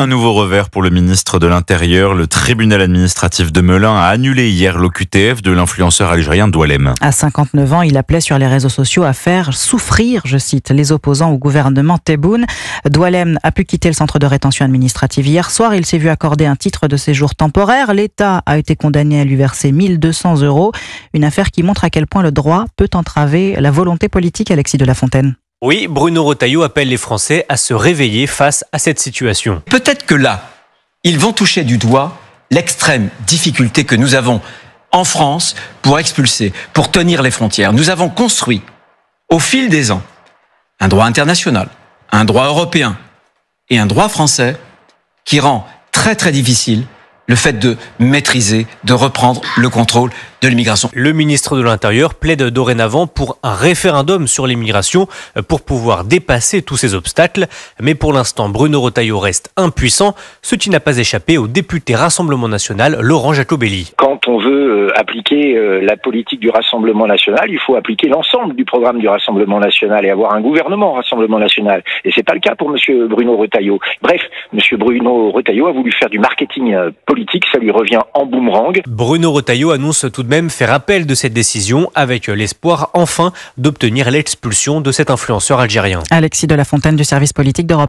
Un nouveau revers pour le ministre de l'Intérieur. Le tribunal administratif de Melun a annulé hier l'OQTF de l'influenceur algérien Doualem. À 59 ans, il appelait sur les réseaux sociaux à faire souffrir, je cite, les opposants au gouvernement Tebboune. Doualem a pu quitter le centre de rétention administrative hier soir. Il s'est vu accorder un titre de séjour temporaire. L'État a été condamné à lui verser 1 200 €. Une affaire qui montre à quel point le droit peut entraver la volonté politique, Alexis de la Fontaine. Oui, Bruno Retailleau appelle les Français à se réveiller face à cette situation. Peut-être que là, ils vont toucher du doigt l'extrême difficulté que nous avons en France pour expulser, pour tenir les frontières. Nous avons construit, au fil des ans, un droit international, un droit européen et un droit français qui rend très très difficile le fait de maîtriser, de reprendre le contrôle de l'immigration. Le ministre de l'Intérieur plaide dorénavant pour un référendum sur l'immigration pour pouvoir dépasser tous ces obstacles. Mais pour l'instant, Bruno Retailleau reste impuissant, ce qui n'a pas échappé au député Rassemblement National, Laurent Jacobelli. Quand on veut appliquer la politique du Rassemblement National, il faut appliquer l'ensemble du programme du Rassemblement National et avoir un gouvernement Rassemblement National. Et c'est pas le cas pour monsieur Bruno Retailleau. Bref, monsieur Bruno Retailleau a voulu faire du marketing politique, ça lui revient en boomerang. Bruno Retailleau annonce tout de même faire appel de cette décision avec l'espoir enfin d'obtenir l'expulsion de cet influenceur algérien. Alexis de la Fontaine du service politique d'Europe.